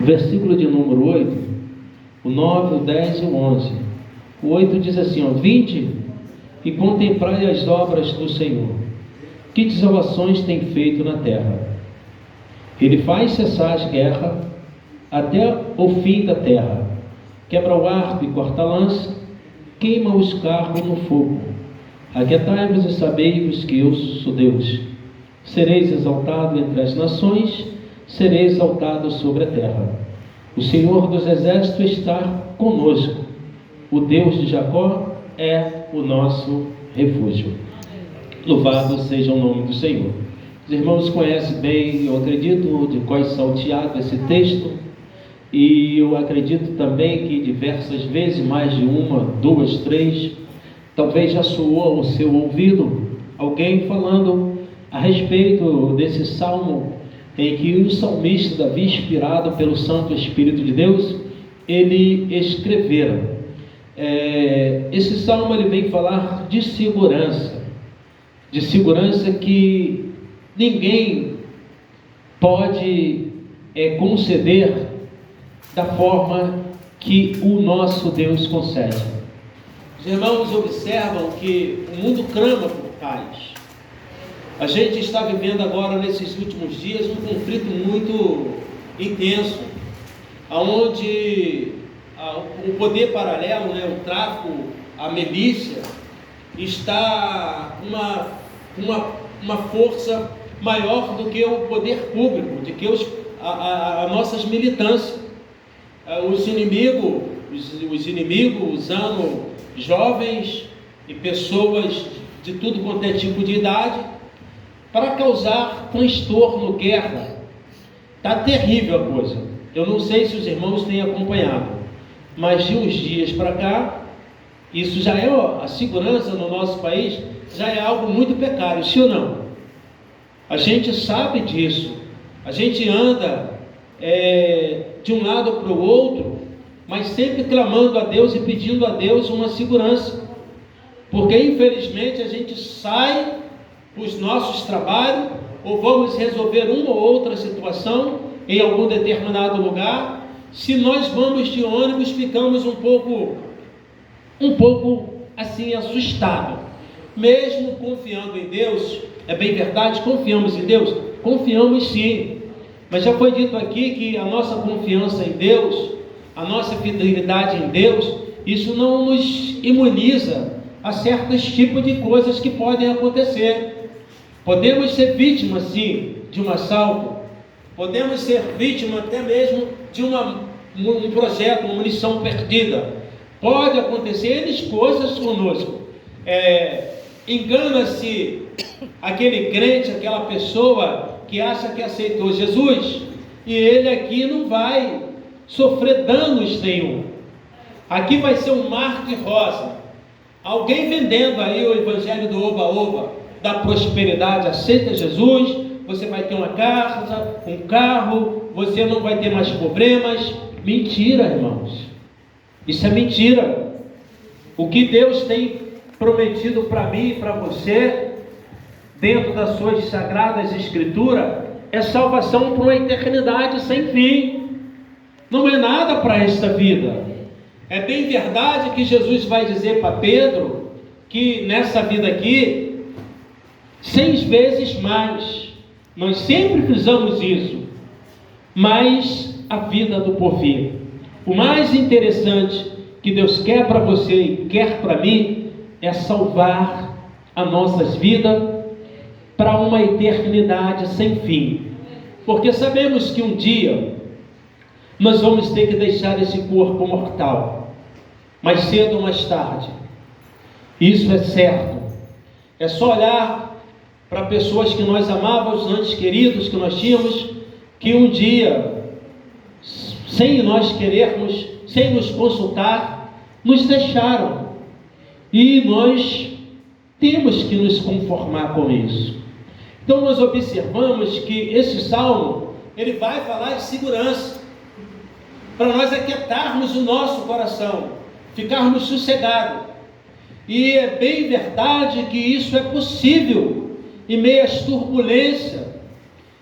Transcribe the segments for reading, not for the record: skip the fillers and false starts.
O versículo de número 8, o 9, o 10 e o 11. O 8 diz assim, vinde e contemplai as obras do Senhor, que desolações tem feito na terra. Ele faz cessar as guerras até o fim da terra, quebra o arco e corta a lança, queima os carros no fogo. Aquietai-vos e sabei-vos que eu sou Deus. Sereis exaltado entre as nações, sereis exaltado sobre a terra. O Senhor dos exércitos está conosco. O Deus de Jacó é o nosso refúgio. Louvado seja o nome do Senhor. Os irmãos conhecem bem, eu acredito, de cós salteado esse texto, e eu acredito também que diversas vezes, mais de uma, duas, três, talvez já soou ao seu ouvido alguém falando a respeito desse salmo em que o salmista Davi, inspirado pelo Santo Espírito de Deus, ele escrevera. Esse salmo ele vem falar de segurança que ninguém pode conceder da forma que o nosso Deus concede. Os irmãos observam que o mundo clama por paz. A gente está vivendo agora, nesses últimos dias, um conflito muito intenso, onde o poder paralelo, o tráfico, a milícia, está uma força maior do que o poder público, do que as nossas militâncias. Os inimigos usando jovens e pessoas de tudo quanto é tipo de idade para causar transtorno, guerra. Está terrível a coisa. Eu não sei se os irmãos têm acompanhado, mas de uns dias para cá, isso já é, a segurança no nosso país já é algo muito precário, sim ou não? A gente sabe disso, a gente anda de um lado para o outro, mas sempre clamando a Deus e pedindo a Deus uma segurança, porque infelizmente a gente sai para os nossos trabalhos, ou vamos resolver uma ou outra situação em algum determinado lugar. Se nós vamos de ônibus, ficamos um pouco assim assustados, mesmo confiando em Deus. É bem verdade, confiamos em Deus? Confiamos sim, mas já foi dito aqui que a nossa confiança em Deus, a nossa fidelidade em Deus, isso não nos imuniza a certos tipos de coisas que podem acontecer. Podemos ser vítimas sim de um assalto, podemos ser vítimas até mesmo de um projeto, uma munição perdida. Pode acontecer N coisas conosco. Engana-se aquele crente, aquela pessoa que acha que aceitou Jesus, e ele aqui não vai sofrer danos nenhum. Aqui vai ser um mar de rosa. Alguém vendendo aí o evangelho do oba-oba, da prosperidade. Aceita Jesus, você vai ter uma casa, um carro, você não vai ter mais problemas. Mentira, irmãos. Isso é mentira. O que Deus tem prometido para mim e para você, dentro das suas sagradas escrituras, é salvação para uma eternidade sem fim. Não é nada para esta vida. É bem verdade que Jesus vai dizer para Pedro que nessa vida aqui, 6 vezes mais. Nós sempre fizemos isso. Mas a vida do porvir. O mais interessante que Deus quer para você e quer para mim é salvar as nossas vidas para uma eternidade sem fim. Porque sabemos que um dia nós vamos ter que deixar esse corpo mortal, mais cedo ou mais tarde. Isso é certo. É só olhar para pessoas que nós amávamos, antes queridos que nós tínhamos, que um dia, sem nós querermos, sem nos consultar, nos deixaram. E nós temos que nos conformar com isso. Então nós observamos que esse salmo, ele vai falar de segurança, para nós aquietarmos o nosso coração, ficarmos sossegados. E é bem verdade que isso é possível em meio às turbulências.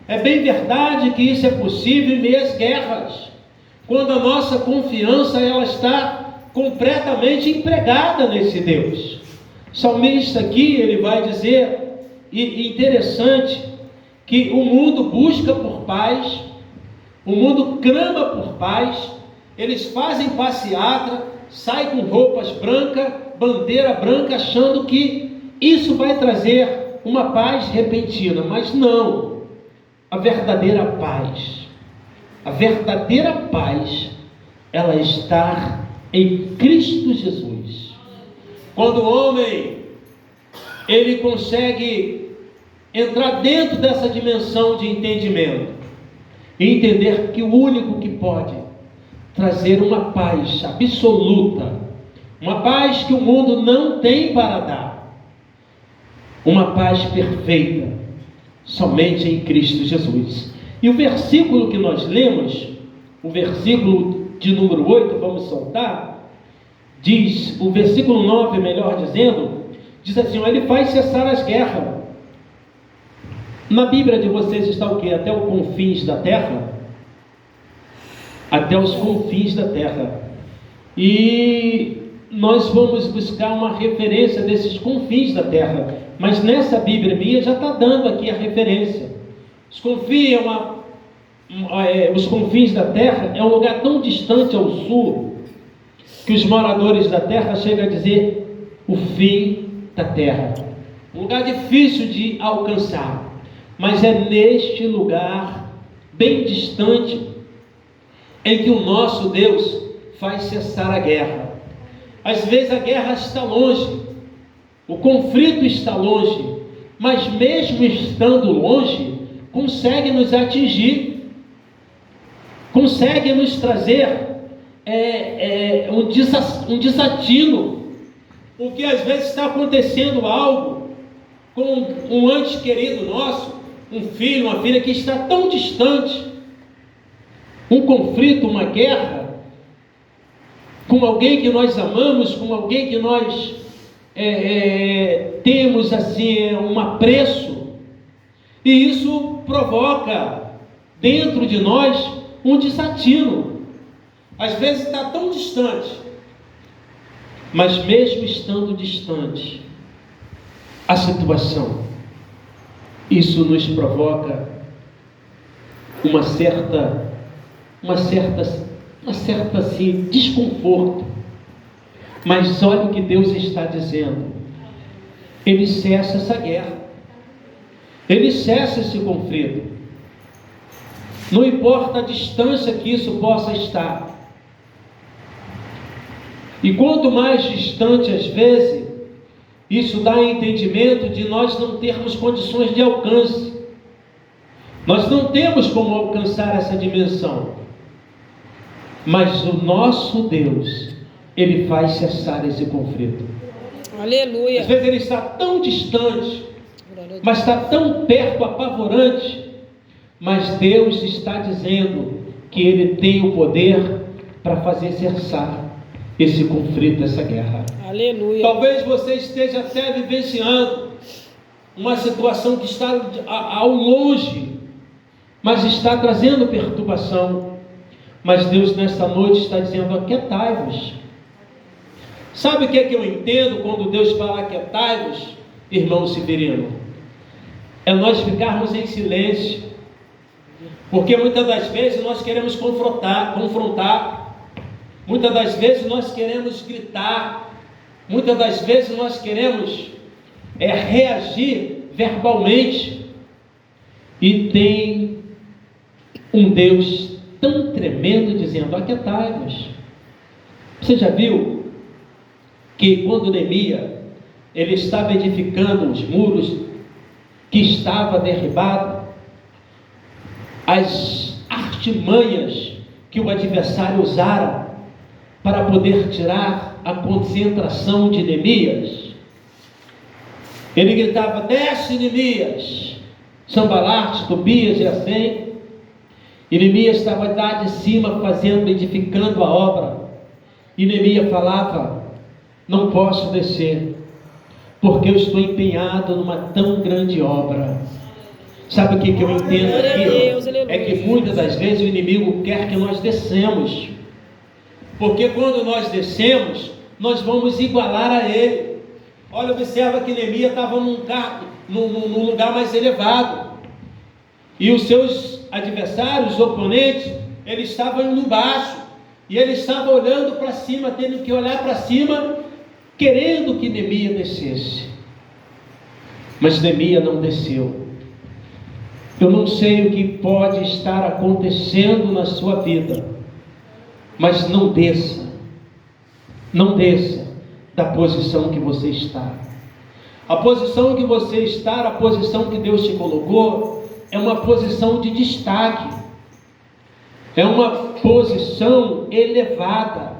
É bem verdade que isso é possível em meio às guerras. quando a nossa confiança ela está completamente empregada nesse Deus. O salmista aqui, ele vai dizer, e interessante, que o mundo busca por paz, o mundo clama por paz, eles fazem passeata, saem com roupas brancas, bandeira branca, achando que isso vai trazer uma paz repentina, mas não. A verdadeira paz, ela está em Cristo Jesus. Quando o homem, ele consegue entrar dentro dessa dimensão de entendimento e entender que o único que pode trazer uma paz absoluta, uma paz que o mundo não tem para dar, uma paz perfeita, somente em Cristo Jesus. E o versículo que nós lemos, o versículo de número 8, vamos soltar, diz, o versículo 9, melhor dizendo, diz assim, ele faz cessar as guerras. Na Bíblia de vocês está o quê? Até os confins da terra? Até os confins da terra. E nós vamos buscar uma referência desses confins da terra. Mas nessa Bíblia minha já está dando aqui a referência. Os confins da terra é um lugar tão distante ao sul, que os moradores da terra chegam a dizer o fim da terra. Um lugar difícil de alcançar. Mas é neste lugar, bem distante, em que o nosso Deus faz cessar a guerra. Às vezes a guerra está longe, o conflito está longe, mas mesmo estando longe, consegue nos atingir, consegue nos trazer um desatino, porque às vezes está acontecendo algo com um ente querido nosso, um filho, uma filha que está tão distante, um conflito, uma guerra, com alguém que nós amamos, com alguém que nós temos assim um apreço, e isso provoca dentro de nós um desatino. Às vezes está tão distante, mas mesmo estando distante, a situação, isso nos provoca uma certa assim, desconforto. Mas olha o que Deus está dizendo. Ele cessa essa guerra, ele cessa esse conflito, não importa a distância que isso possa estar. E quanto mais distante às vezes, isso dá entendimento de nós não termos condições de alcance. Nós não temos como alcançar essa dimensão. Mas o nosso Deus, Ele faz cessar esse conflito. Aleluia. Às vezes Ele está tão distante, mas está tão perto, apavorante. Mas Deus está dizendo que Ele tem o poder para fazer cessar esse conflito, essa guerra. Aleluia. Talvez você esteja até vivenciando uma situação que está ao longe, mas está trazendo perturbação. Mas Deus nesta noite está dizendo: aquietai-vos. Sabe o que é que eu entendo quando Deus fala aquietai-vos, irmão Severino? É nós ficarmos em silêncio, porque muitas das vezes nós queremos confrontar, muitas das vezes nós queremos gritar, muitas das vezes nós queremos reagir verbalmente, e tem um Deus tão tremendo dizendo: aquietai-vos. Você já viu que quando Neemias ele estava edificando os muros que estava derribado, as artimanhas que o adversário usara para poder tirar a concentração de Neemias, ele gritava: desce, Neemias. Sanbalate, Tobias e assim, e Neemias estava lá de cima fazendo, edificando a obra, e Neemias falava: não posso descer, porque eu estou empenhado numa tão grande obra. Sabe o que eu entendo Glória a aqui? Deus, aleluia. É que muitas das vezes o inimigo quer que nós descemos. Porque quando nós descemos, nós vamos igualar a ele. Olha, observa que Neemias estava num lugar mais elevado. E os seus adversários, os oponentes, eles estavam indo baixo. E ele estava olhando para cima, tendo que olhar para cima, querendo que Neemias descesse. Mas Neemias não desceu. Eu não sei o que pode estar acontecendo na sua vida, mas não desça da posição que você está. A posição que você está, a posição que Deus te colocou, é uma posição de destaque, é uma posição elevada.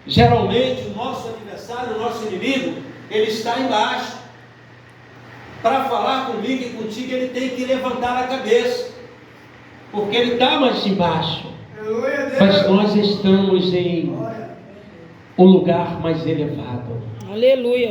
Geralmente o nosso adversário, o nosso inimigo, ele está embaixo. Para falar comigo e contigo, ele tem que levantar a cabeça, porque ele está mais embaixo. Mas nós estamos em um lugar mais elevado. Aleluia.